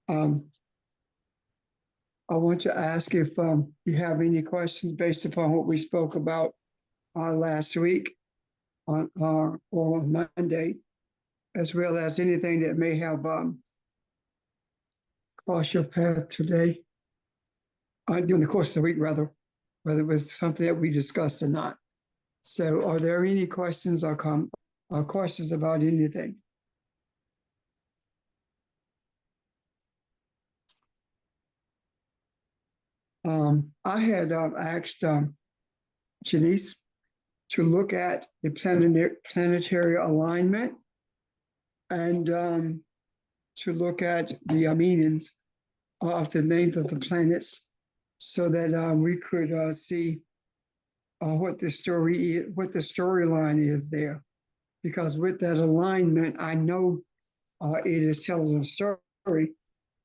Um, I want to ask if you have any questions based upon what we spoke about last week or Monday, as well as anything that may have crossed your path today, during the course of the week, rather, whether it was something that we discussed or not. So, are there any questions or questions about anything? I had asked Janice to look at the planetary alignment and to look at the meanings of the names of the planets so that we could see what the storyline is there. Because with that alignment, I know it is telling a story.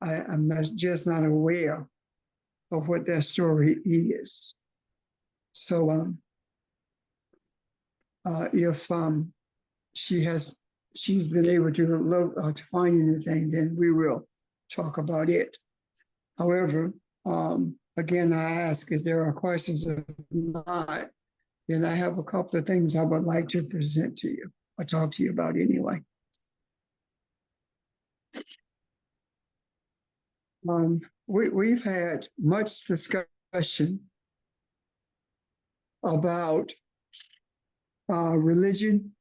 I'm just not aware of what that story is. So if she's been able to find anything, then we will talk about it. However, again, I ask if there are questions. If not, then I have a couple of things I would like to present to you or talk to you about anyway. We've had much discussion about religion.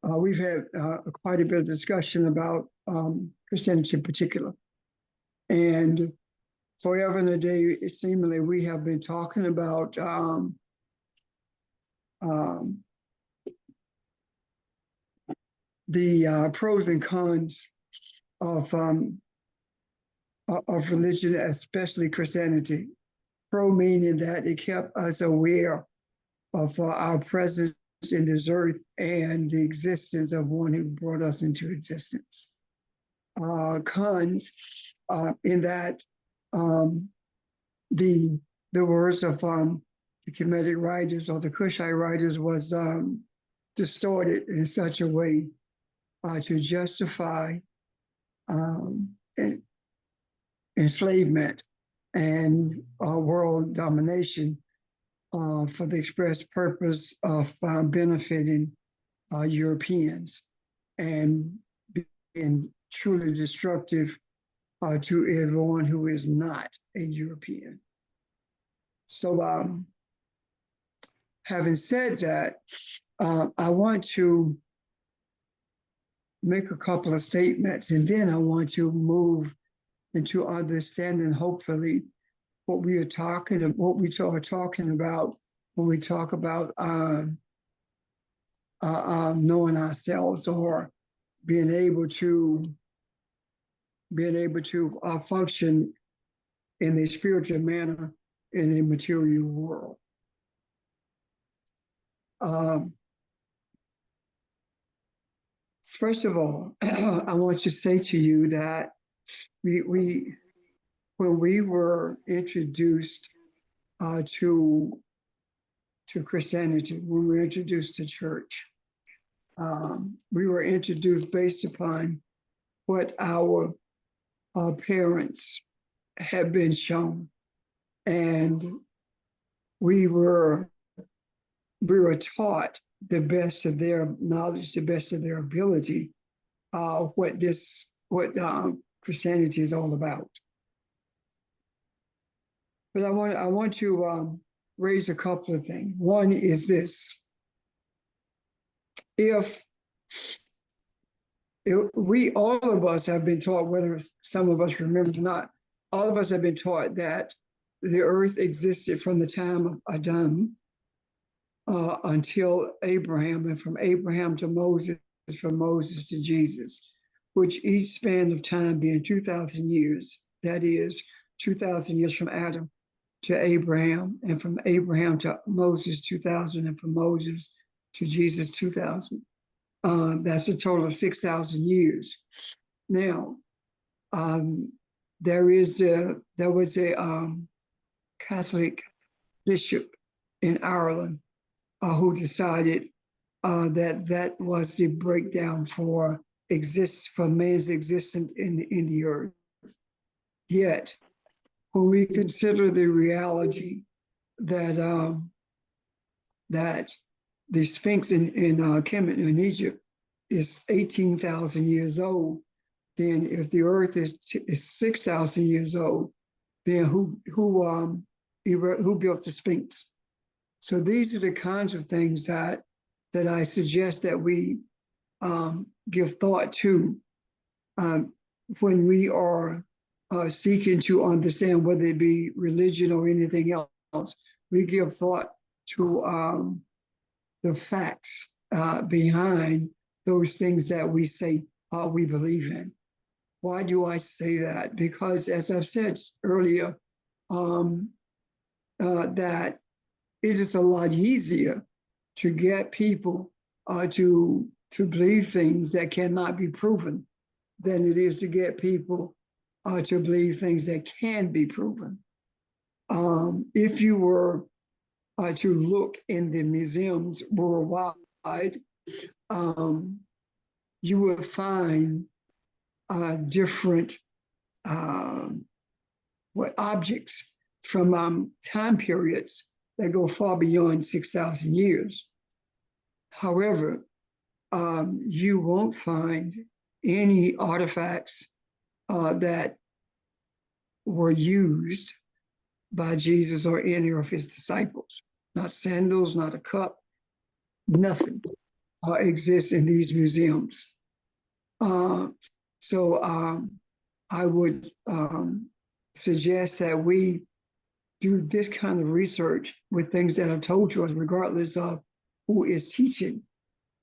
We've had quite a bit of discussion about Christianity in particular. And forever and a day, seemingly, we have been talking about the pros and cons of religion, especially Christianity. Pro meaning that it kept us aware of our presence in this earth and the existence of one who brought us into existence. Cons in that the words of the Kemetic writers or the Kushite writers was distorted in such a way to justify enslavement and world domination for the express purpose of benefiting Europeans and being truly destructive to everyone who is not a European. So, having said that, I want to make a couple of statements, and then I want to move into understanding, hopefully, what we are talking about when we talk about knowing ourselves or being able to function in a spiritual manner in a material world. First of all, I want to say to you that we when we were introduced to Christianity, when we were introduced to church, we were introduced based upon what our parents had been shown, and we were taught the best of their knowledge, the best of their ability, what Christianity is all about. But I want to raise a couple of things. One is this: if we, all of us have been taught, whether some of us remember or not, all of us have been taught that the earth existed from the time of Adam until Abraham, and from Abraham to Moses, from Moses to Jesus, which each span of time being 2,000 years. That is 2,000 years from Adam to Abraham, and from Abraham to Moses 2,000, and from Moses to Jesus 2,000. That's a total of 6,000 years. Now, there was a Catholic bishop in Ireland who decided that was the breakdown for man's existence in the earth. Yet, when we consider the reality that that the Sphinx in Kemet in Egypt is 18,000 years old, then if the Earth is 6,000 years old, then who built the Sphinx? So these are the kinds of things that I suggest that we give thought to when we are seeking to understand, whether it be religion or anything else. We give thought to the facts behind those things that we say we believe in. Why do I say that? Because, as I've said earlier, that it is a lot easier to get people to believe things that cannot be proven than it is to get people to believe things that can be proven. If you were to look in the museums worldwide, you will find different objects from time periods that go far beyond 6,000 years. However, you won't find any artifacts that were used by Jesus or any of his disciples. Not sandals, not a cup, nothing exists in these museums. So I would suggest that we do this kind of research with things that are told to us, regardless of who is teaching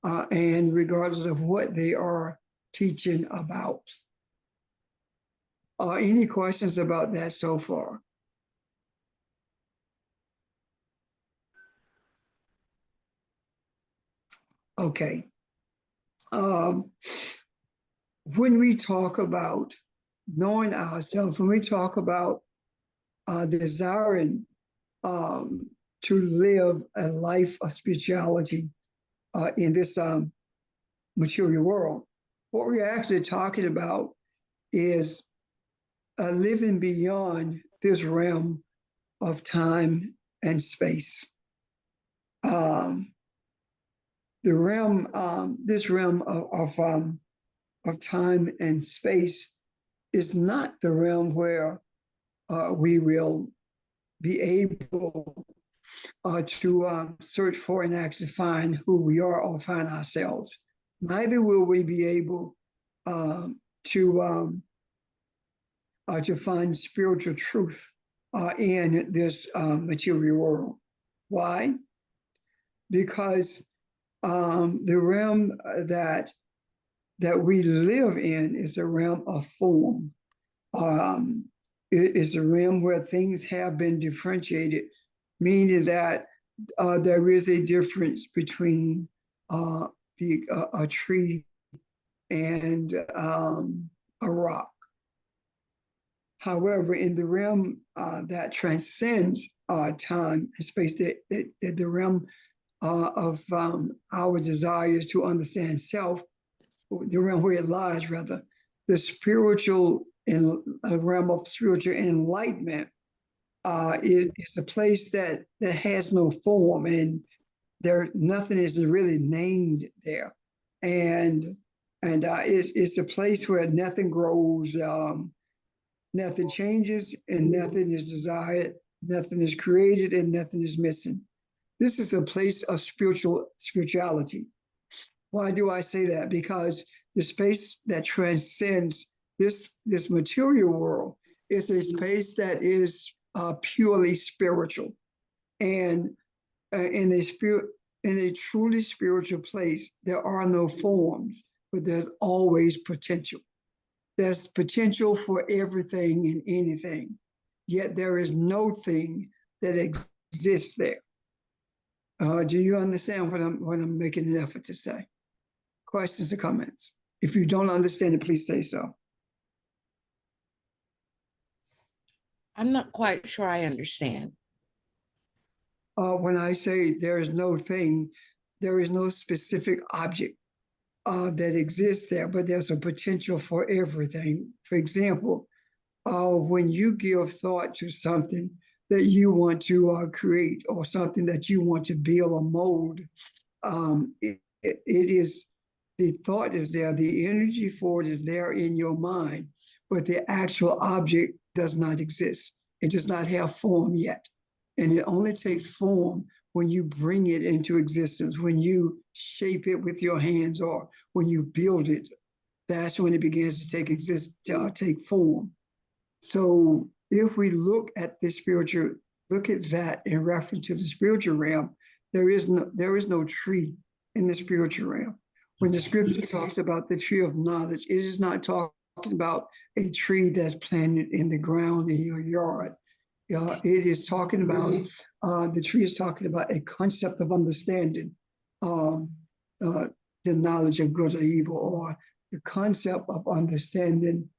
and regardless of what they are teaching about. Any questions about that so far? Okay. When we talk about knowing ourselves, when we talk about desiring to live a life of spirituality in this material world, what we're actually talking about is living beyond this realm of time and space. This realm of time and space is not the realm where we will be able to search for and actually find who we are or find ourselves. Neither will we be able to find spiritual truth in this material world. Why? Because the realm that we live in is a realm of form. It is a realm where things have been differentiated, meaning that there is a difference between a tree and a rock. However, in the realm that transcends time and space, the realm of our desires to understand self, the realm where it lies, rather, the spiritual realm of spiritual enlightenment is a place that has no form, and nothing is really named there, and it's a place where nothing grows, nothing changes, and nothing is desired, nothing is created, and nothing is missing. This is a place of spirituality. Why do I say that? Because the space that transcends this material world is a space that is purely spiritual, and in a truly spiritual place, there are no forms, but there's always potential. There's potential for everything and anything, yet there is no thing that exists there. Do you understand what I'm making an effort to say? Questions or comments? If you don't understand it, please say so. I'm not quite sure I understand. When I say there is no thing, there is no specific object that exists there, but there's a potential for everything. For example, when you give thought to something that you want to create, or something that you want to build or mold, it is, the thought is there, the energy for it is there in your mind, but the actual object does not exist. It does not have form yet. And it only takes form when you bring it into existence, when you shape it with your hands, or when you build it. That's when it begins to take form. So if we look at the spiritual, look at that in reference to the spiritual realm, there is no tree in the spiritual realm. When the scripture talks about the tree of knowledge, it is not talking about a tree that's planted in the ground in your yard. It is talking about, the tree is talking about a concept of understanding, um, the knowledge of good or evil, or the concept of understanding,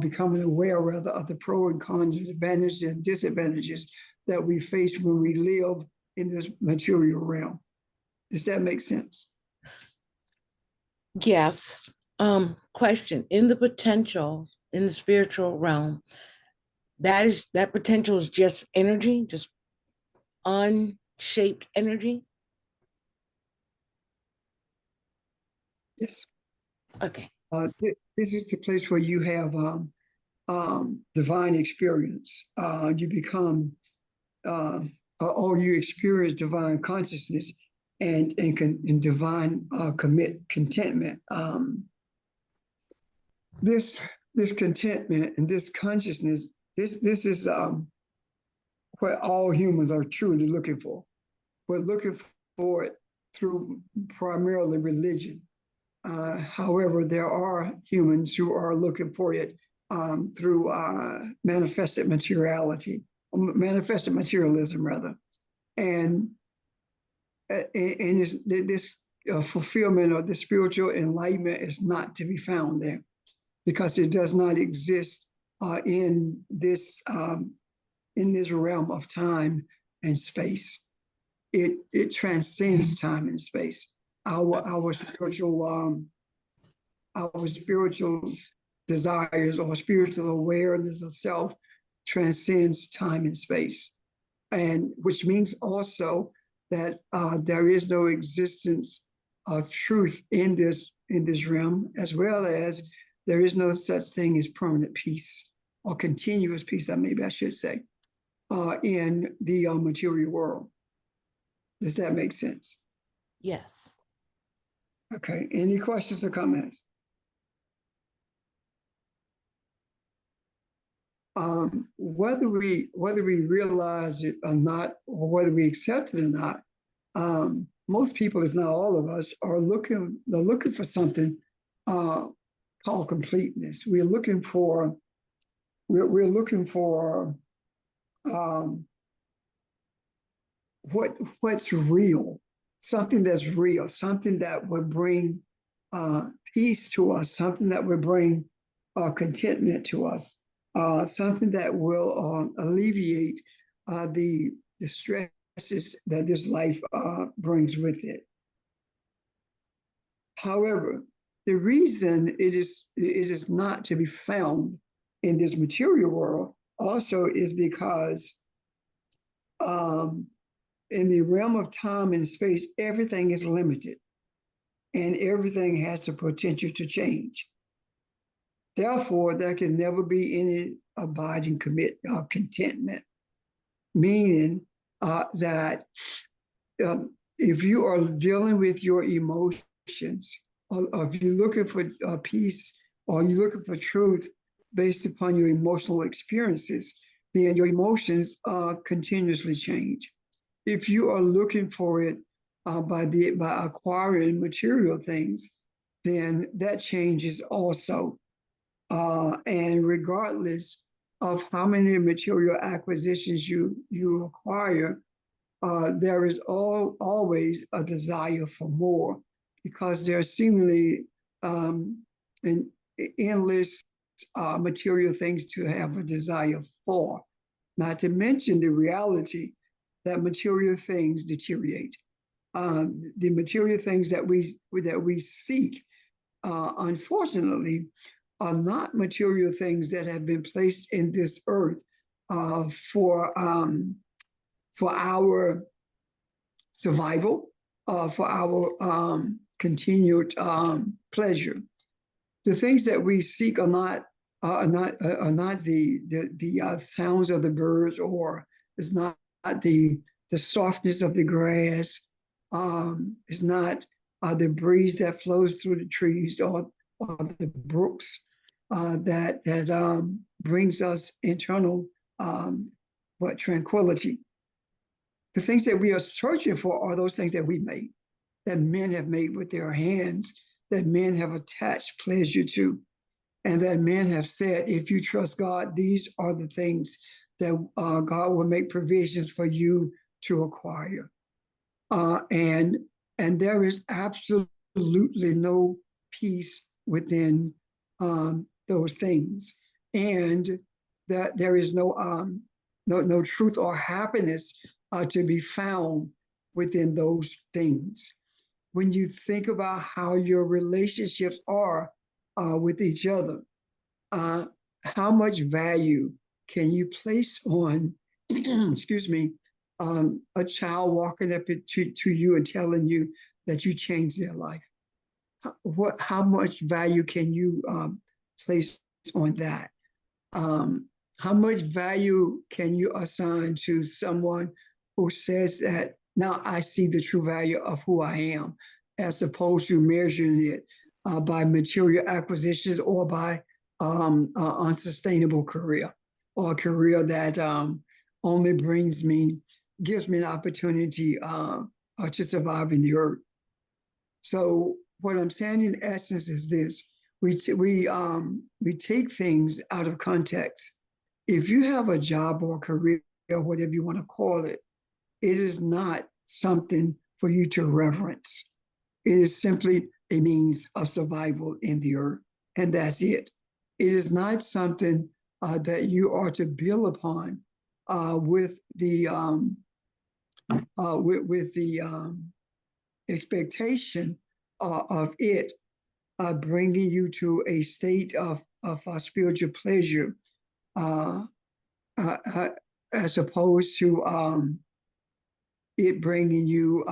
becoming aware rather of the pros and cons and advantages and disadvantages that we face when we live in this material realm. Does that make sense? Yes. Question, in the potential, in the spiritual realm, that potential is just energy, just unshaped energy? Yes. Okay. This is the place where you have divine experience. You become, or you experience divine consciousness and divine contentment. This contentment and this consciousness, this is what all humans are truly looking for. We're looking for it through primarily religion. However, there are humans who are looking for it through manifested materialism rather. And this fulfillment of the spiritual enlightenment is not to be found there, because it does not exist in this realm of time and space. It transcends time and space. Our spiritual desires or spiritual awareness of self transcends time and space, and which means also that there is no existence of truth in this realm, as well as there is no such thing as permanent peace or continuous peace, maybe I should say, in the material world. Does that make sense? Yes. Okay, any questions or comments? Whether we realize it or not, or whether we accept it or not, most people, if not all of us, are looking for something called completeness. We're looking for what's real, something that's real, something that would bring peace to us, something that would bring contentment to us, something that will alleviate the stresses that this life brings with it. However, the reason it is not to be found in this material world also is because in the realm of time and space, everything is limited and everything has the potential to change. Therefore, there can never be any abiding contentment, meaning that if you are dealing with your emotions, or if you're looking for peace, or you're looking for truth based upon your emotional experiences, then your emotions continuously change. If you are looking for it by acquiring material things, then that changes also. And regardless of how many material acquisitions you acquire, there is always a desire for more, because there are seemingly an endless material things to have a desire for. Not to mention the reality that material things deteriorate. The material things that we seek, unfortunately, are not material things that have been placed in this earth uh, for um, for our survival, for our continued pleasure. The things that we seek are not the sounds of the birds, or it's not the softness of the grass. It's not the breeze that flows through the trees, or the brooks that brings us internal tranquility. The things that we are searching for are those things that we made, that men have made with their hands, that men have attached pleasure to, and that men have said, if you trust God, these are the things that God will make provisions for you to acquire. And there is absolutely no peace within those things, and that there is no truth or happiness to be found within those things. When you think about how your relationships are with each other, how much value can you place on, excuse me, a child walking up to you and telling you that you changed their life? How much value can you place on that? How much value can you assign to someone who says that now I see the true value of who I am, as opposed to measuring it by material acquisitions, or by unsustainable career, or a career that only gives me an opportunity to survive in the earth. So what I'm saying in essence is this: we take things out of context. If you have a job or a career, or whatever you want to call it, it is not something for you to reverence. It is simply a means of survival in the earth, and that's it. It is not something that you are to build upon with the expectation of it bringing you to a state of spiritual pleasure, uh, as opposed to it bringing you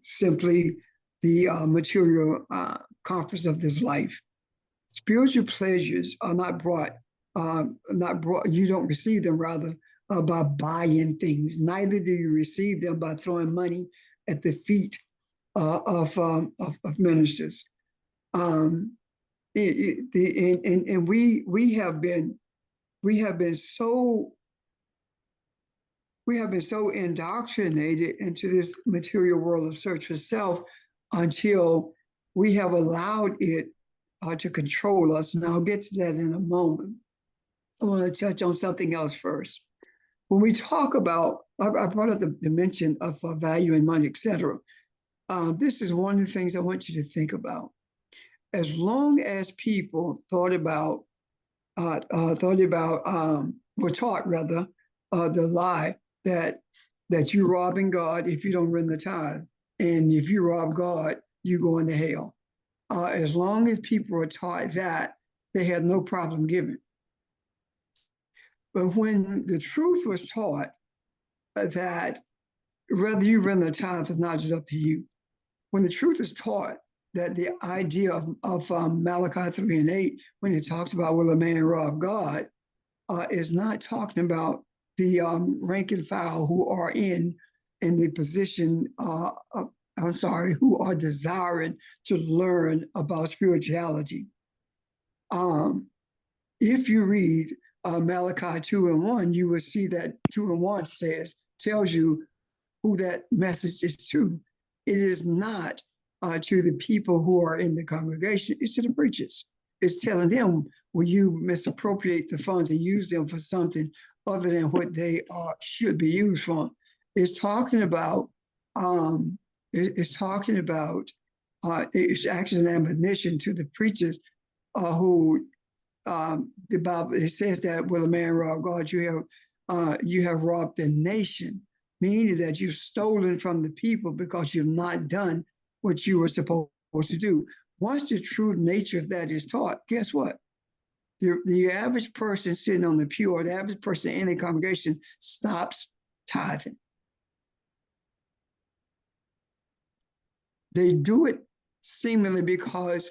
simply the material comforts of this life. Spiritual pleasures are not brought. You don't receive them, rather, by buying things. Neither do you receive them by throwing money at the feet of ministers. Um, and we have been so indoctrinated into this material world of search for self, until we have allowed it to control us. And I'll get to that in a moment. I want to touch on something else first. When we talk about, I brought up the dimension of value and money, etc. This is one of the things I want you to think about. As long as people were taught rather, the lie that you robbing God if you don't rend the tithe, and if you rob God, you go into hell. As long as people were taught that, they had no problem giving. But when the truth was taught that whether you rend the tithe is not just up to you, when the truth is taught that the idea of Malachi 3:8, when it talks about will a man rob God, is not talking about the rank and file who are in the position who are desiring to learn about spirituality. If you read Malachi 2:1, you will see that 2:1 tells you who that message is to. It is not to the people who are in the congregation, it's to the preachers. It's telling them, will you misappropriate the funds and use them for something other than what they should be used for? It's talking about, it's actually an admonition to the preachers who, the Bible, it says that will a man rob God, you have robbed the nation, meaning that you've stolen from the people because you've not done what you were supposed to do. Once the true nature of that is taught, guess what? the average person sitting on the pew or the average person in a congregation stops tithing. They do it seemingly because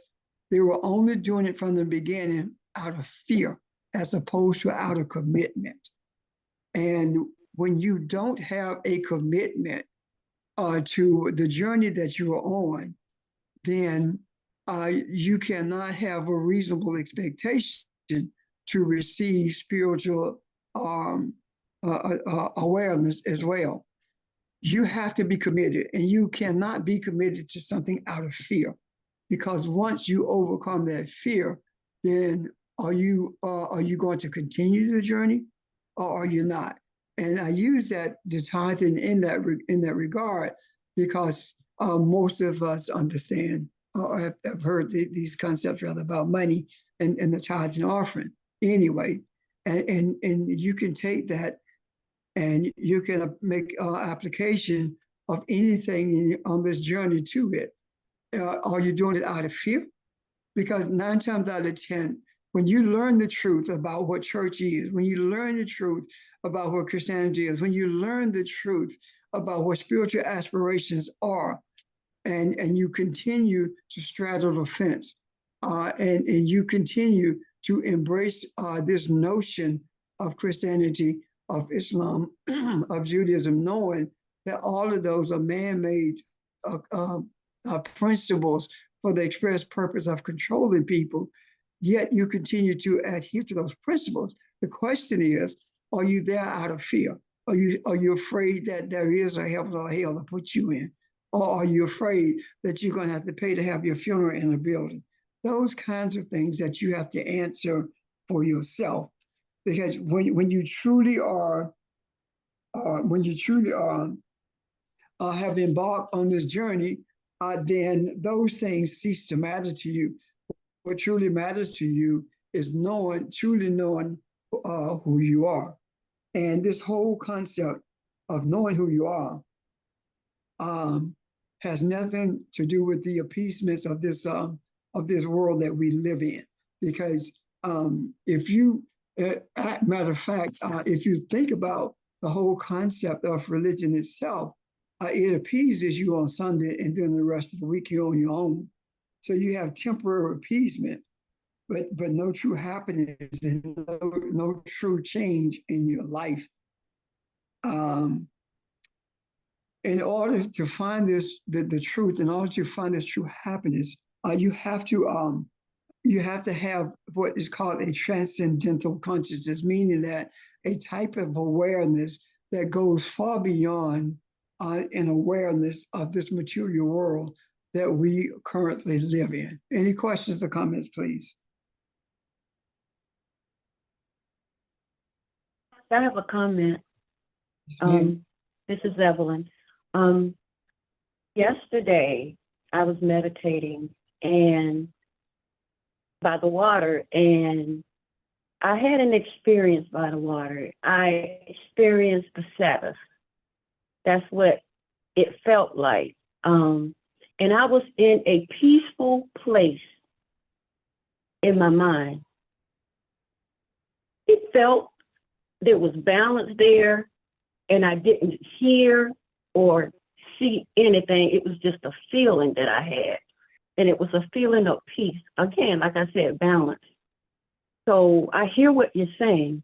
they were only doing it from the beginning out of fear as opposed to out of commitment. And when you don't have a commitment to the journey that you are on, then you cannot have a reasonable expectation to receive spiritual awareness as well. You have to be committed, and you cannot be committed to something out of fear, because once you overcome that fear, then are you going to continue the journey, or are you not? And I use that the tithing in that regard because most of us understand or have heard these concepts rather about money and the tithe and offering anyway, and you can take that and you can make application of anything on this journey to it. Are you doing it out of fear? Because 9 times out of 10, when you learn the truth about what church is, when you learn the truth about what Christianity is, when you learn the truth about what spiritual aspirations are, and you continue to straddle the fence, and you continue to embrace this notion of Christianity, of Islam, of Judaism, knowing that all of those are man-made principles for the express purpose of controlling people, yet you continue to adhere to those principles. The question is, are you there out of fear? Are you afraid that there is a heaven or a hell to put you in? Or are you afraid that you're going to have to pay to have your funeral in a building? Those kinds of things that you have to answer for yourself. Because when you truly are, have embarked on this journey, then those things cease to matter to you. What truly matters to you is truly knowing who you are. And this whole concept of knowing who you are has nothing to do with the appeasements of this world that we live in. Because if you, matter of fact, if you think about the whole concept of religion itself, it appeases you on Sunday, and then the rest of the week you're on your own. So you have temporary appeasement, but no true happiness and no true change in your life. In order to find the truth, in order to find this true happiness, you have to have what is called a transcendental consciousness, meaning that a type of awareness that goes far beyond an awareness of this material world that we currently live in. Any questions or comments, please? I have a comment. This is Evelyn. Yesterday, I was meditating and by the water, and I had an experience by the water. I experienced the Sabbath. That's what it felt like. And I was in a peaceful place in my mind. It felt there was balance there, and I didn't hear or see anything. It was just a feeling that I had. And it was a feeling of peace. Again, like I said, balance. So I hear what you're saying,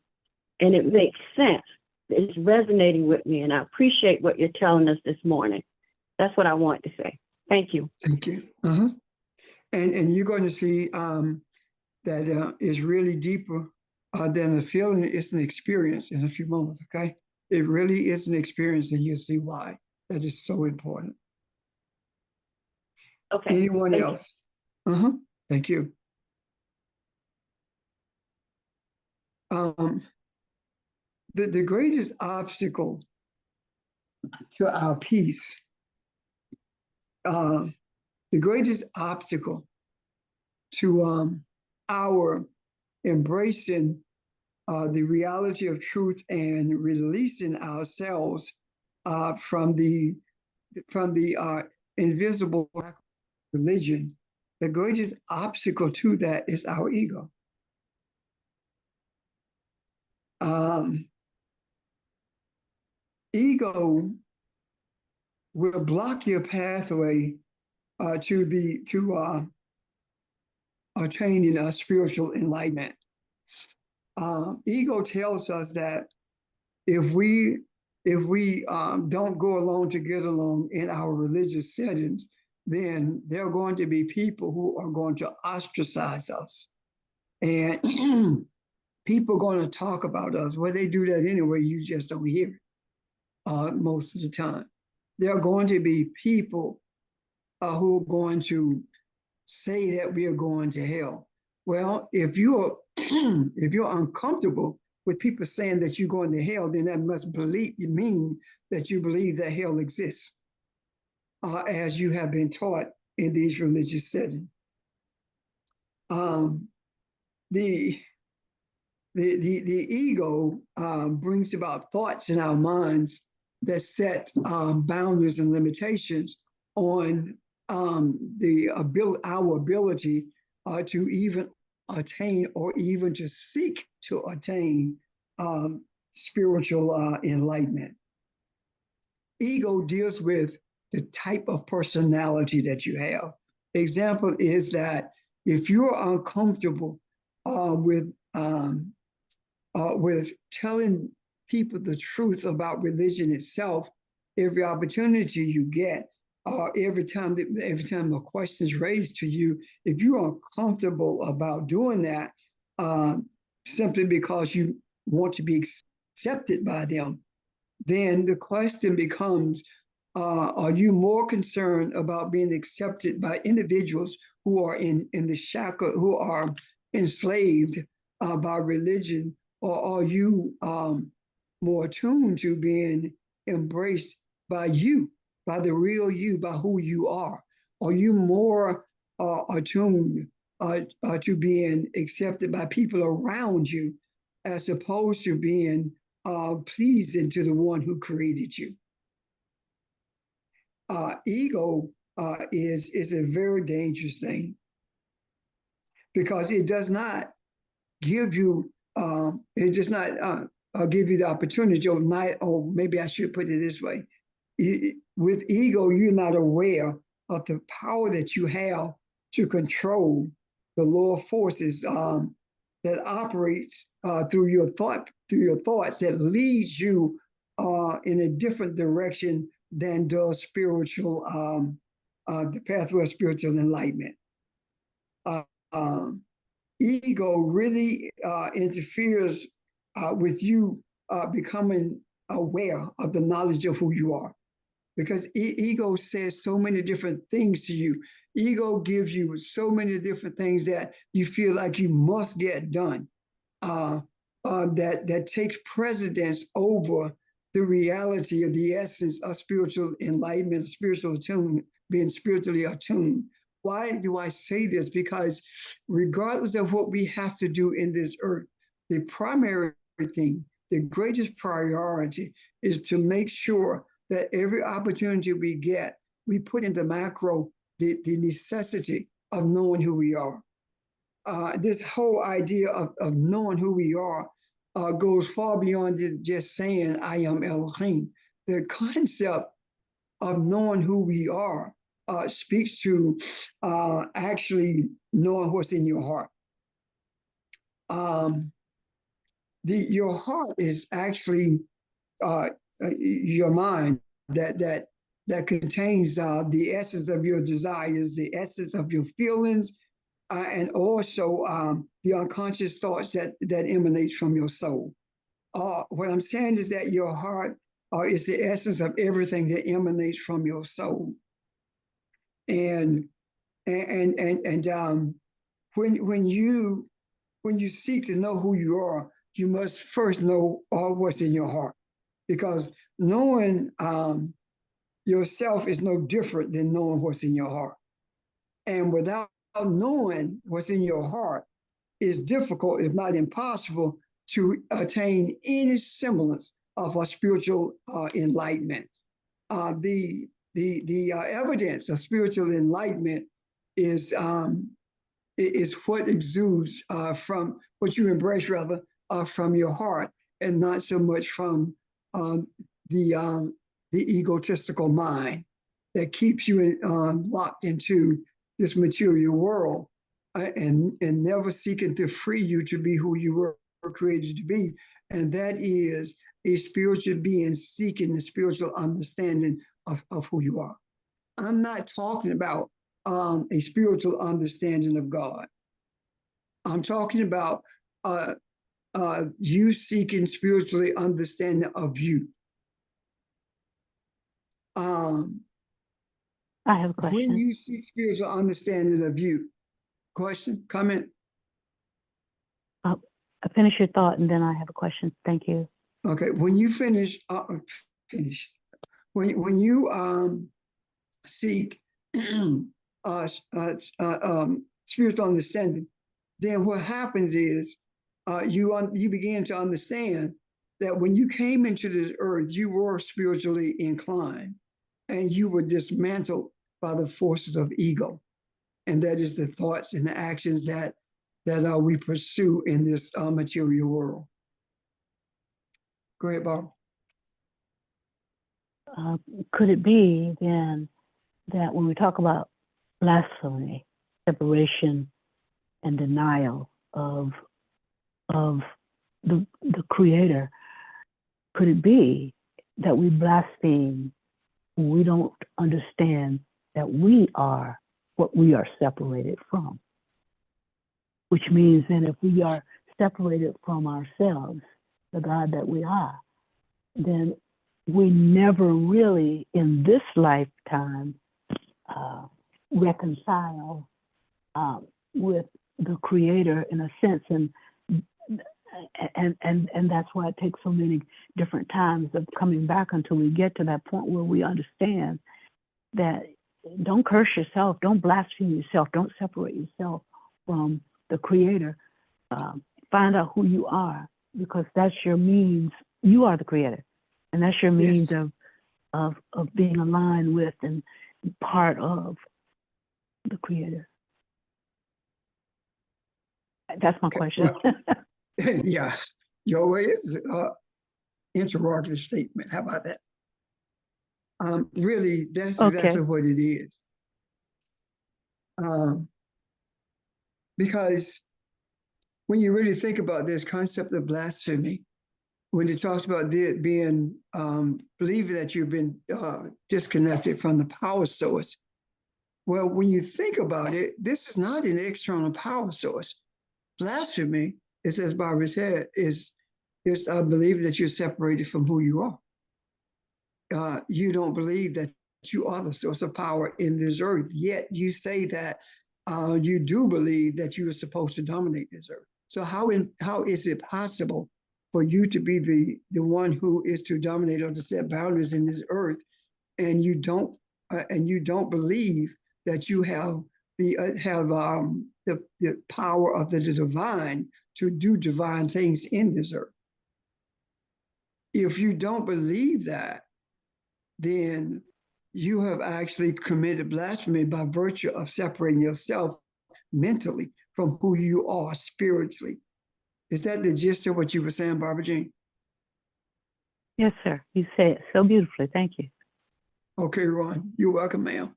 and it makes sense. It's resonating with me, and I appreciate what you're telling us this morning. That's what I want to say. Thank you. Thank you. And you're going to see that is really deeper than a feeling. It's an experience in a few moments, okay? It really is an experience, and you'll see why. That is so important. Okay. Anyone else? Thank you. The greatest obstacle to our peace, the greatest obstacle to our embracing the reality of truth and releasing ourselves from the invisible religion, the greatest obstacle to that is our ego. Um, ego will block your pathway to attaining a spiritual enlightenment. Ego tells us that if we don't go along to get along in our religious settings, then there are going to be people who are going to ostracize us, and people are going to talk about us. Well, they do that anyway. You just don't hear it most of the time. There are going to be people who are going to say that we are going to hell. Well, if you're if you're uncomfortable with people saying that you're going to hell, then that must mean that you believe that hell exists, as you have been taught in these religious settings. Um, the the ego brings about thoughts in our minds that set boundaries and limitations on our ability to even attain or even to seek to attain spiritual enlightenment. Ego deals with the type of personality that you have. Example is that if you're uncomfortable with telling people the truth about religion itself, every opportunity you get, every time a question is raised to you, if you're uncomfortable about doing that, simply because you want to be accepted by them, then the question becomes, are you more concerned about being accepted by individuals who are in the shackle, who are enslaved by religion, or are you more attuned to being embraced by you, by the real you, by who you are? Are you more attuned to being accepted by people around you, as opposed to being pleasing to the one who created you? Ego is a very dangerous thing, because it does not give you give you the opportunity, or maybe I should put it this way: with ego, you're not aware of the power that you have to control the lower forces that operates through your thoughts, that leads you in a different direction than does the pathway of spiritual enlightenment. Ego really interferes with you becoming aware of the knowledge of who you are, because ego says so many different things to you. Ego gives you so many different things that you feel like you must get done, that takes precedence over the reality of the essence of spiritual enlightenment, spiritual attunement, being spiritually attuned. Why do I say this? Because regardless of what we have to do in this earth, the primary thing, the greatest priority, is to make sure that every opportunity we get, we put in the macro the necessity of knowing who we are. This whole idea of knowing who we are goes far beyond just saying, I am Elohim. The concept of knowing who we are speaks to actually knowing what's in your heart. Your heart is actually your mind that contains the essence of your desires, the essence of your feelings, and also the unconscious thoughts that emanates from your soul. What I'm saying is that your heart is the essence of everything that emanates from your soul. And when you seek to know who you are, you must first know what's in your heart, because knowing yourself is no different than knowing what's in your heart. And without knowing what's in your heart, it's difficult, if not impossible, to attain any semblance of a spiritual enlightenment. The evidence of spiritual enlightenment is what exudes from what you embrace, rather, from your heart. and not so much from the egotistical mind that keeps you locked into this material world and never seeking to free you to be who you were created to be. And that is a spiritual being seeking the spiritual understanding of who you are. I'm not talking about a spiritual understanding of God. I'm talking about you seeking spiritually understanding of you. I have a When question. you seek spiritual understanding of you, question, comment? Finish your thought and then I have a question. Thank you. Okay, when you finish, when you seek spiritual understanding, then what happens is you begin to understand that when you came into this earth, you were spiritually inclined and you were dismantled by the forces of ego. And that is the thoughts and the actions that we pursue in this material world. Go ahead, Bob. Could it be then that when we talk about blasphemy, separation and denial of the Creator, could it be that we blaspheme when we don't understand that we are what we are separated from? Which means that if we are separated from ourselves, the God that we are, then we never really in this lifetime reconcile with the Creator in a sense, and that's why it takes so many different times of coming back until we get to that point where we understand that don't curse yourself, don't blaspheme yourself, don't separate yourself from the Creator. Find out who you are, because that's your means. You are the Creator, and that's your means of being aligned with and part of the Creator. That's my question. Well, yeah, your way is interrogative statement. How about that? Really, that's exactly what it is. Because when you really think about this concept of blasphemy, when it talks about it being believing that you've been disconnected from the power source, well, when you think about it, this is not an external power source. Blasphemy, it says Barbara said, is believing that you're separated from who you are. You don't believe that you are the source of power in this earth, yet you say that you do believe that you are supposed to dominate this earth. So how is it possible for you to be the one who is to dominate or to set boundaries in this earth, and you don't believe that you have the power of the divine to do divine things in this earth? If you don't believe that, then you have actually committed blasphemy by virtue of separating yourself mentally from who you are spiritually. Is that the gist of what you were saying, Barbara Jean? Yes, sir. You say it so beautifully. Thank you. Okay, Ron. You're welcome, ma'am.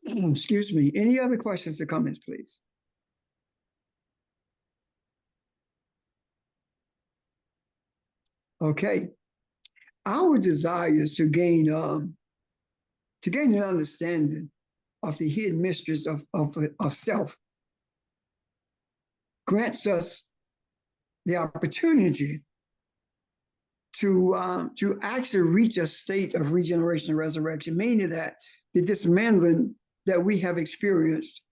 Excuse me. Any other questions or comments, please? Okay. Our desire is to gain an understanding of the hidden mysteries of self. Grants us the opportunity to actually reach a state of regeneration and resurrection, meaning that the dismantling that we have experienced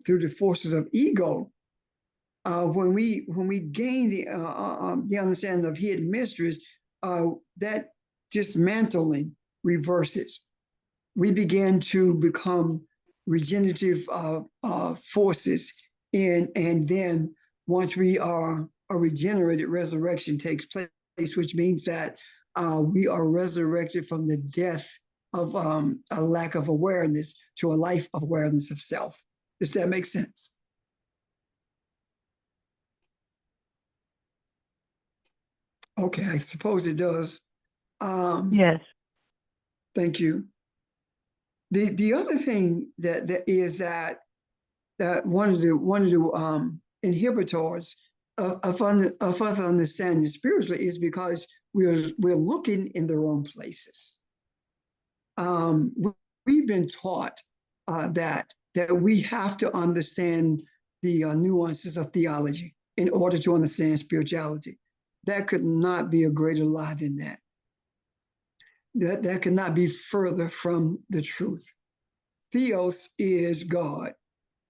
through the forces of ego, when we gain the understanding of hidden mysteries, that dismantling reverses. We begin to become regenerative forces, and then once we are regenerated, resurrection takes place, which means that we are resurrected from the death of a lack of awareness to a life of awareness of self. Does that make sense? Okay, I suppose it does. Yes. Thank you. The other thing that is that one of the inhibitors of us understanding spiritually is because we're looking in the wrong places. We've been taught that we have to understand the nuances of theology in order to understand spirituality. That could not be a greater lie than that. That could not be further from the truth. Theos is God.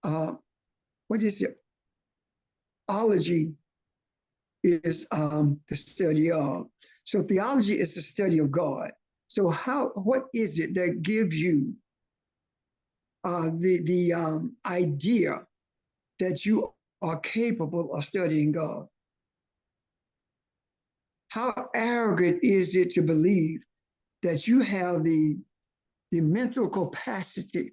What is it? Ology is the study of. So theology is the study of God. So what is it that gives you the idea that you are capable of studying God? How arrogant is it to believe that you have the mental capacity,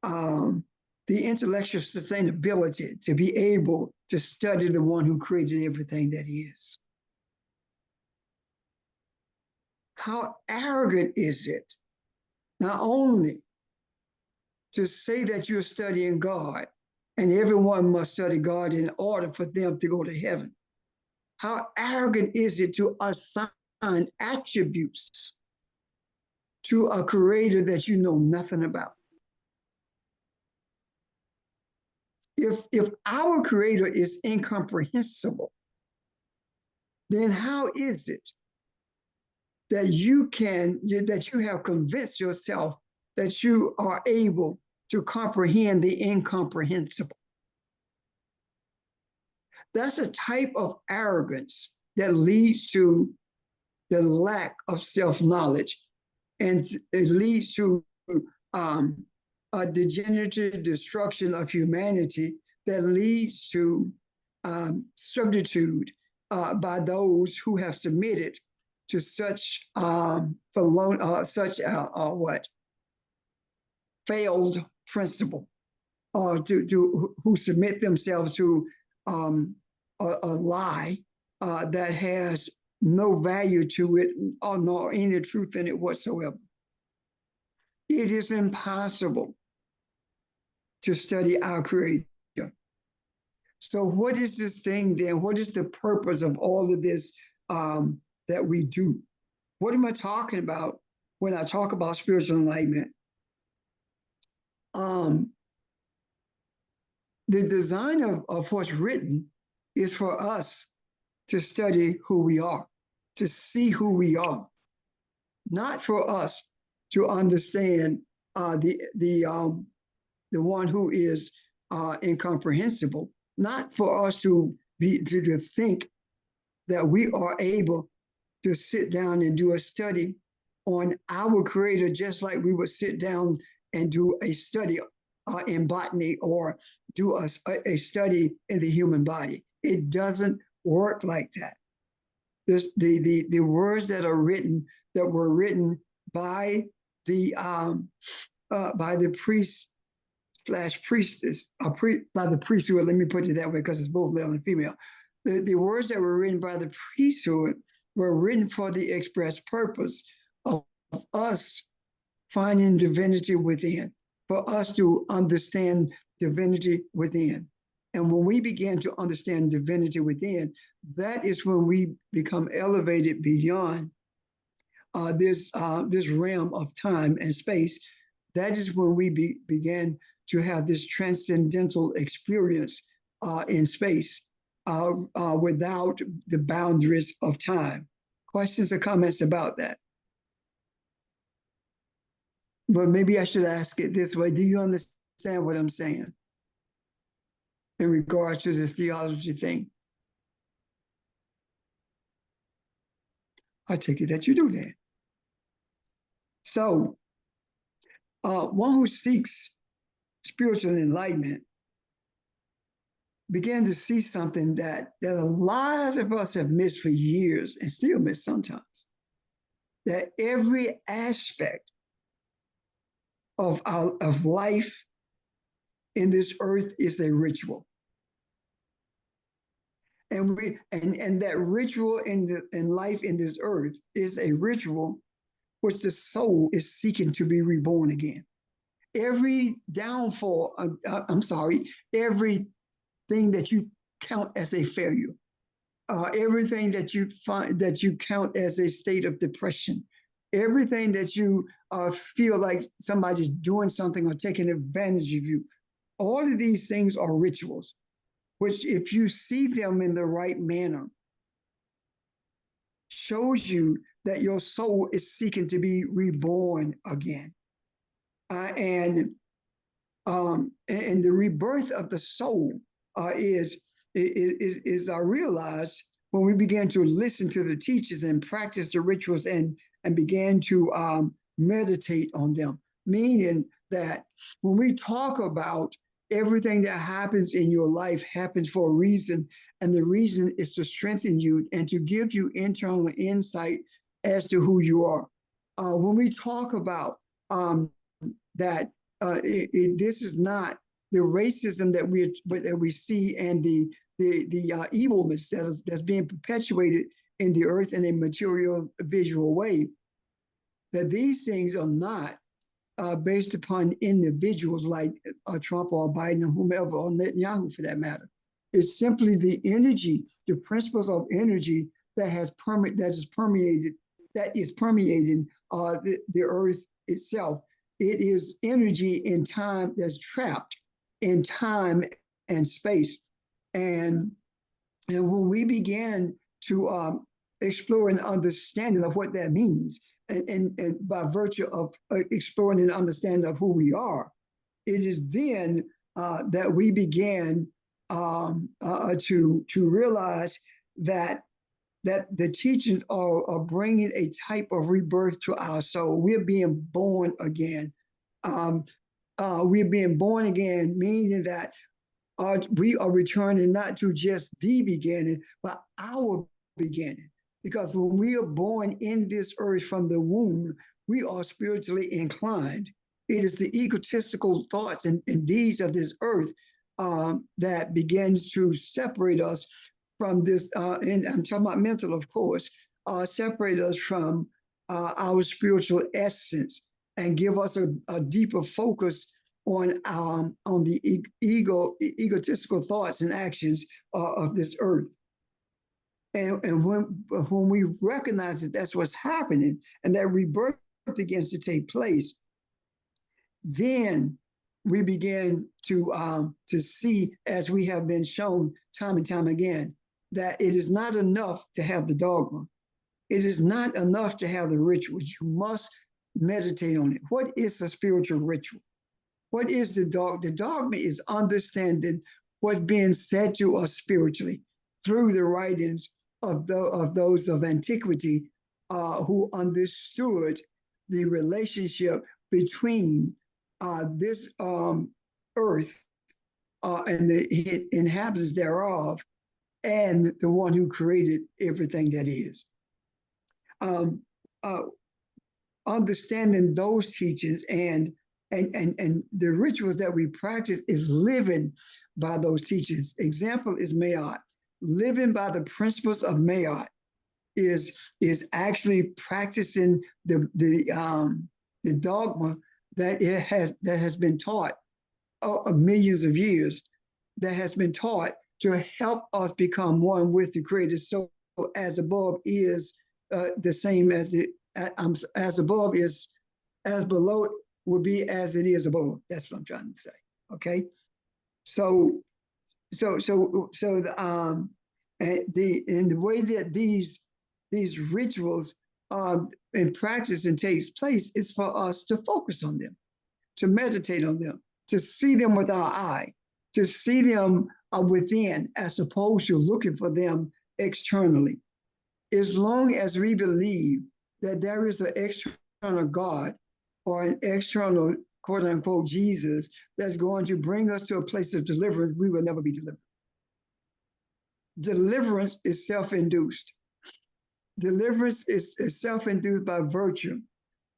the intellectual sustainability to be able to study the one who created everything that is? How arrogant is it not only to say that you're studying God and everyone must study God in order for them to go to heaven? How arrogant is it to assign attributes to a creator that you know nothing about? If our creator is incomprehensible, then how is it that you have convinced yourself that you are able to comprehend the incomprehensible? That's a type of arrogance that leads to the lack of self-knowledge, and it leads to a degenerative destruction of humanity that leads to servitude by those who have submitted to such failed principle, or who submit themselves to a lie that has no value to it, or nor any truth in it whatsoever. It is impossible to study our Creator. So what is this thing then? What is the purpose of all of this that we do? What am I talking about when I talk about spiritual enlightenment? The design of what's written is for us to study who we are, to see who we are, not for us to understand the one who is incomprehensible, not for us to think that we are able to sit down and do a study on our Creator, just like we would sit down and do a study in botany, or do a study in the human body. It doesn't work like that. The words that are written, that were written by the priest / priestess, by the priesthood. Let me put it that way, because it's both male and female. The words that were written by the priesthood were written for the express purpose of us finding divinity within, for us to understand divinity within. And when we begin to understand divinity within, that is when we become elevated beyond this realm of time and space. That is when we begin to have this transcendental experience in space without the boundaries of time. Questions or comments about that? But maybe I should ask it this way. Do you understand what I'm saying in regards to the theology thing? I take it that you do that. So one who seeks spiritual enlightenment began to see something that a lot of us have missed for years, and still miss sometimes, that every aspect of life in this earth is a ritual. And that ritual in life in this earth is a ritual which the soul is seeking to be reborn again. Every downfall, I'm sorry, everything that you count as a failure, everything that you find that you count as a state of depression, everything that you feel like somebody's doing something or taking advantage of you, all of these things are rituals, which if you see them in the right manner, shows you that your soul is seeking to be reborn again. And the rebirth of the soul is realized when we begin to listen to the teachers and practice the rituals and begin to meditate on them. Meaning that when we talk about everything that happens in your life happens for a reason, and the reason is to strengthen you and to give you internal insight as to who you are. When we talk about that this is not the racism that we see and the evilness that's being perpetuated in the earth in a material visual way, that these things are not based upon individuals like Trump or Biden or whomever, or Netanyahu for that matter. It's simply the energy, the principles of energy that is permeating the earth itself. It is energy in time that's trapped in time and space. And when we begin to explore an understanding of what that means, and by virtue of exploring an understanding of who we are, it is then that we begin to realize that the teachings are bringing a type of rebirth to our soul. We're being born again. We're being born again, meaning that we are returning not to just the beginning, but our beginning. Because when we are born in this earth from the womb, we are spiritually inclined. It is the egotistical thoughts and deeds of this earth that begins to separate us from this, and I'm talking about mental, of course, separate us from our spiritual essence and give us a deeper focus on the egotistical thoughts and actions of this earth. And when we recognize that that's what's happening and that rebirth begins to take place, then we begin to see, as we have been shown time and time again, that it is not enough to have the dogma. It is not enough to have the rituals. You must meditate on it. What is a spiritual ritual? What is the dogma? The dogma is understanding what's being said to us spiritually through the writings of those of antiquity who understood the relationship between this earth and the inhabitants thereof and the one who created everything that is. Understanding those teachings and the rituals that we practice is living by those teachings. Example is Ma'at. Living by the principles of Ma'at is actually practicing the dogma that has been taught millions of years, that has been taught to help us become one with the Creator. So as above is the same as it, as above is, as below would be as it is above. That's what I'm trying to say. Okay, so the way that these rituals and practice and takes place is for us to focus on them, to meditate on them, to see them with our eye, to see them within, as opposed to looking for them externally. As long as we believe that there is an external God or an external, quote unquote, Jesus that's going to bring us to a place of deliverance, we will never be delivered. Deliverance is self-induced. Deliverance is self-induced by virtue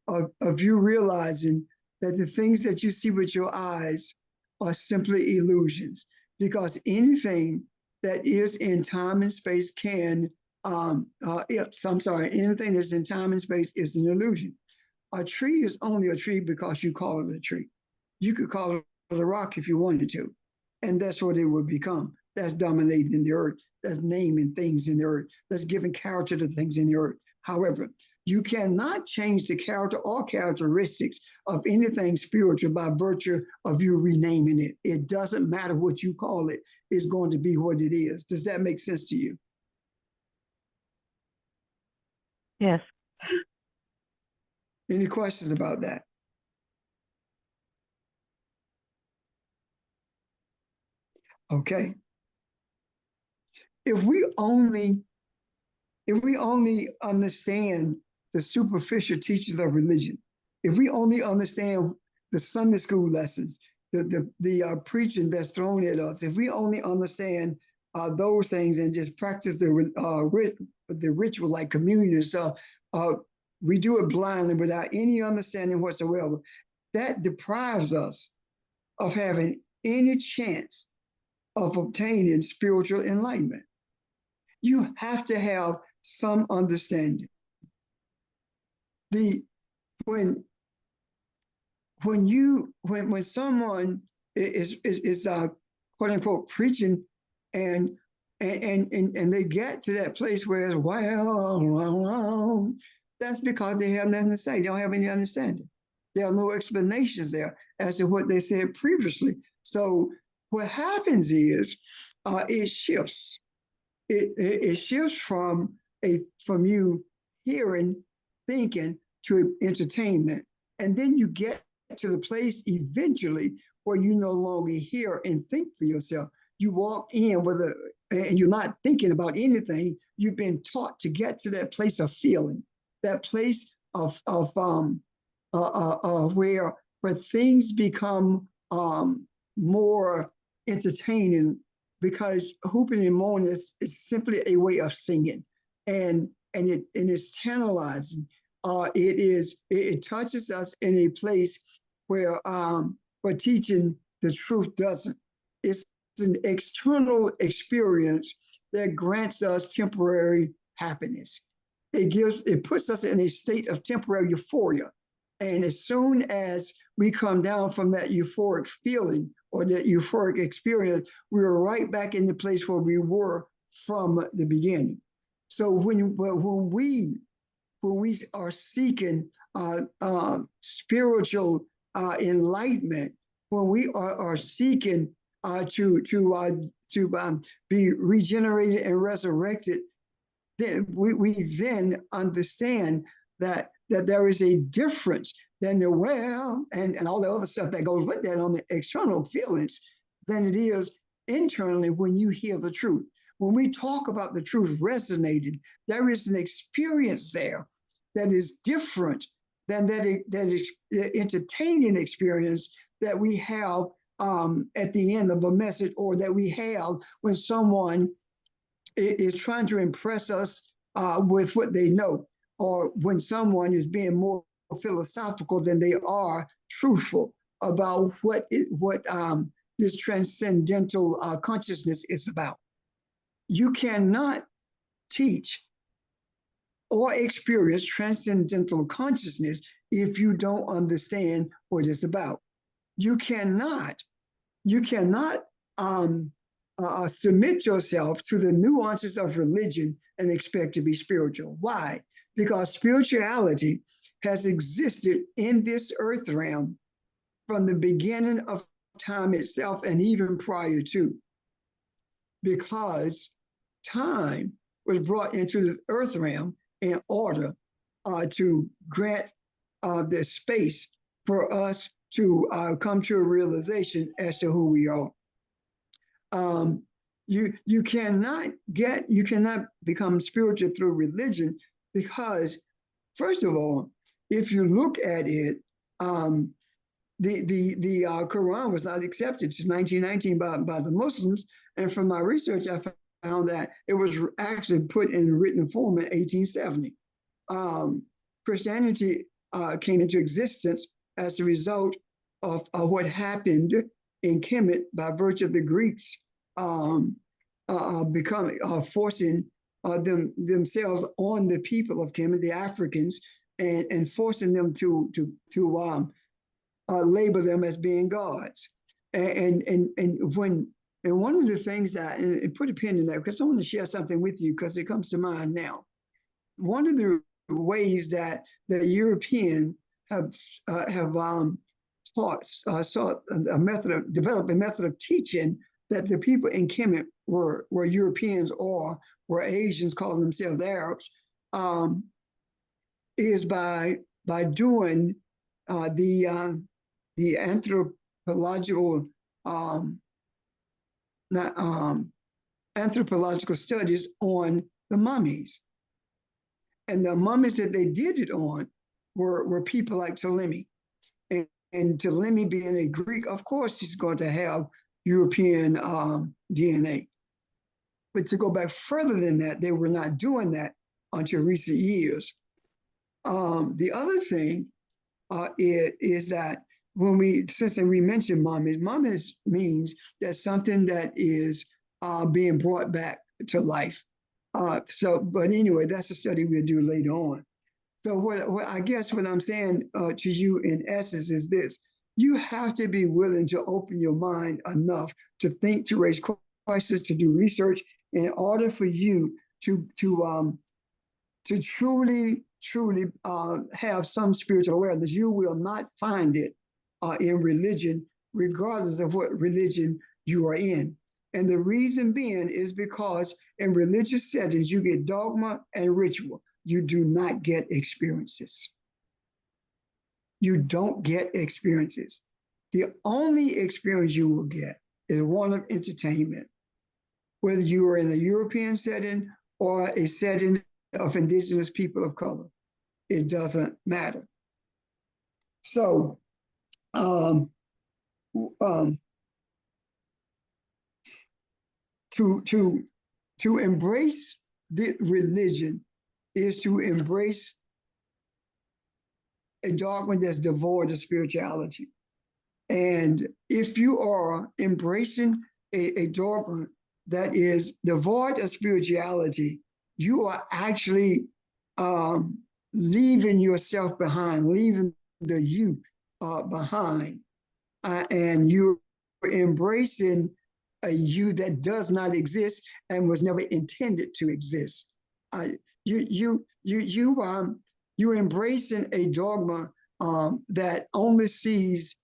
of you realizing that the things that you see with your eyes are simply illusions, because anything that you see with your eyes, that is in time and space can, I'm sorry, anything that's in time and space is an illusion. A tree is only a tree because you call it a tree. You could call it a rock if you wanted to, and that's what it would become. That's dominating in the earth. That's naming things in the earth. That's giving character to things in the earth. However, you cannot change the character or characteristics of anything spiritual by virtue of you renaming it. It doesn't matter what you call it, it's going to be what it is. Does that make sense to you? Yes. Any questions about that? Okay. If we only understand the superficial teachings of religion, if we only understand the Sunday school lessons, the preaching that's thrown at us, if we only understand those things and just practice the ritual like communion and stuff, we do it blindly without any understanding whatsoever. That deprives us of having any chance of obtaining spiritual enlightenment. You have to have some understanding. When someone is quote unquote preaching and they get to that place where it's well, that's because they have nothing to say. They don't have any understanding. There are no explanations there as to what they said previously. So what happens is it shifts. It shifts from you hearing, thinking to entertainment, and then you get to the place eventually where you no longer hear and think for yourself. You walk in and you're not thinking about anything. You've been taught to get to that place of feeling, that place of where things become more entertaining, because hooping and moaning is simply a way of singing, and it's tantalizing. It touches us in a place where teaching the truth doesn't. It's an external experience that grants us temporary happiness. It puts us in a state of temporary euphoria. And as soon as we come down from that euphoric feeling or that euphoric experience, we're right back in the place where we were from the beginning. So when we are seeking spiritual enlightenment, when we are seeking to be regenerated and resurrected, then we then understand that there is a difference than the and all the other stuff that goes with that on the external feelings than it is internally when you hear the truth. When we talk about the truth resonating, there is an experience there that is different than that entertaining experience that we have at the end of a message, or that we have when someone is trying to impress us with what they know, or when someone is being more philosophical than they are truthful about what this transcendental consciousness is about. You cannot teach or experience transcendental consciousness if you don't understand what it's about. You cannot submit yourself to the nuances of religion and expect to be spiritual. Why? Because spirituality has existed in this earth realm from the beginning of time itself and even prior to. Because time was brought into the earth realm in order to grant the space for us to come to a realization as to who we are. You cannot become spiritual through religion, because, first of all, if you look at it, the Quran was not accepted since 1919 by the Muslims, and from my research, I found that it was actually put in written form in 1870. Christianity came into existence as a result of what happened in Kemet by virtue of the Greeks forcing themselves on the people of Kemet, the Africans, and forcing them to label them as being gods. And one of the things that, and put a pin in that, because I want to share something with you because it comes to mind now. One of the ways that the European have developed a method of teaching that the people in Kemet were Europeans or were Asians, calling themselves Arabs, is by doing the anthropological anthropological studies on the mummies. And the mummies that they did it on were people like Ptolemy. And Ptolemy being a Greek, of course, he's going to have European DNA. But to go back further than that, they were not doing that until recent years. The other thing is that since we mentioned mummies means that something that is being brought back to life. But anyway, that's a study we'll do later on. So what I guess what I'm saying to you in essence is this: you have to be willing to open your mind enough to think, to raise questions, to do research, in order for you to truly have some spiritual awareness. You will not find it in religion, regardless of what religion you are in. And the reason being is because in religious settings, you get dogma and ritual. You do not get experiences. You don't get experiences. The only experience you will get is one of entertainment, whether you are in a European setting or a setting of indigenous people of color. It doesn't matter. So, to embrace the religion is to embrace a dogma that's devoid of spirituality. And if you are embracing a dogma that is devoid of spirituality, you are actually leaving yourself behind, leaving the you behind, and you're embracing a you that does not exist and was never intended to exist. You're embracing a dogma that only sees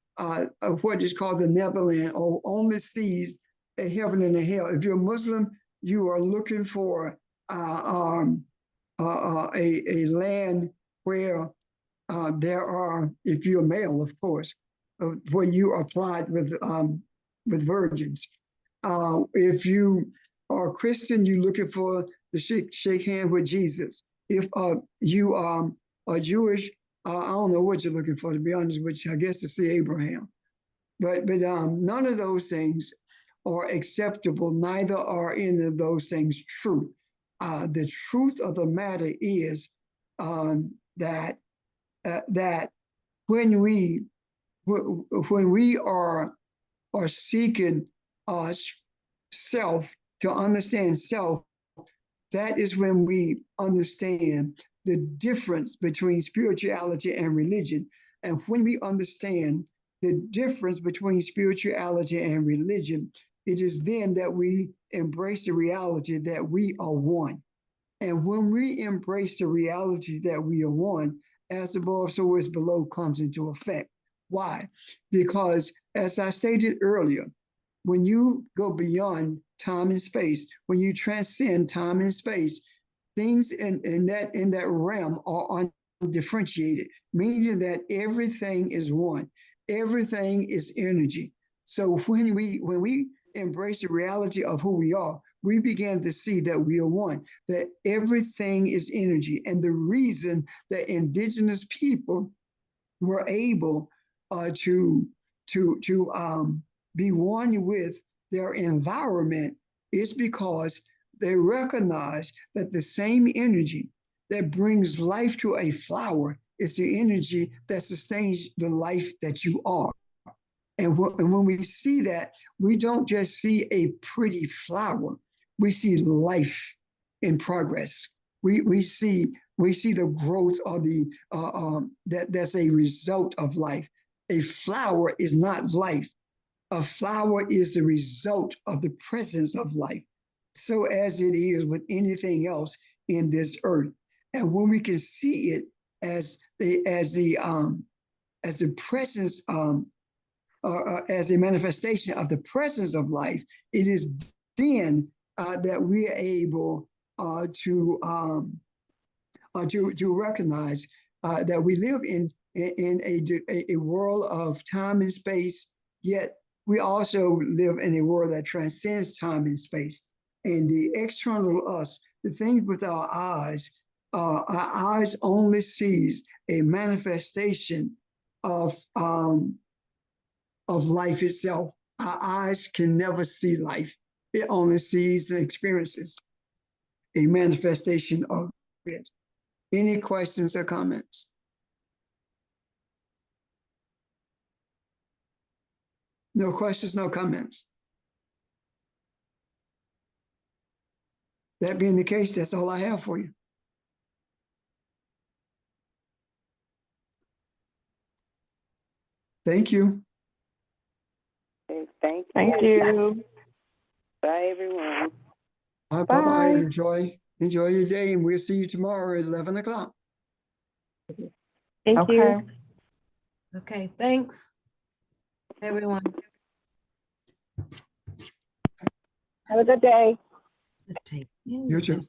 what is called the Netherland, or only sees a heaven and a hell. If you're Muslim, you are looking for a land where there are, if you're male, of course, where you are plied with virgins. If you are Christian, you're looking for the shake hand with Jesus. If you are Jewish, I don't know what you're looking for, to be honest with you. I guess to see Abraham. But none of those things are acceptable. Neither are any of those things true. The truth of the matter is that when we are seeking self, to understand self, that is when we understand the difference between spirituality and religion. And when we understand the difference between spirituality and religion, it is then that we embrace the reality that we are one. And when we embrace the reality that we are one, as above, so is below comes into effect. Why? Because, as I stated earlier, when you go beyond time and space, when you transcend time and space, things in that realm are undifferentiated, meaning that everything is one. Everything is energy. So when we embrace the reality of who we are, we begin to see that we are one, that everything is energy. And the reason that indigenous people were able to be one with their environment is because they recognize that the same energy that brings life to a flower is the energy that sustains the life that you are. And when we see that, we don't just see a pretty flower. we see life in progress. We see the growth of that's a result of life. A flower is not life. A flower is the result of the presence of life. So as it is with anything else in this earth. And when we can see it as the presence, as a manifestation of the presence of life, it is then that we are able to recognize that we live in a world of time and space, yet we also live in a world that transcends time and space. And the external us, the things with our eyes only sees a manifestation of life itself. Our eyes can never see life. It only sees and experiences a manifestation of it. Any questions or comments? No questions, no comments. That being the case, that's all I have for you. Thank you. Okay, thank you. Thank you. Bye, everyone. Bye Bye. bye. Enjoy your day, and we'll see you tomorrow at 11 o'clock. Thank you. Okay. Okay, thanks, everyone. Have a good day. Take- You too.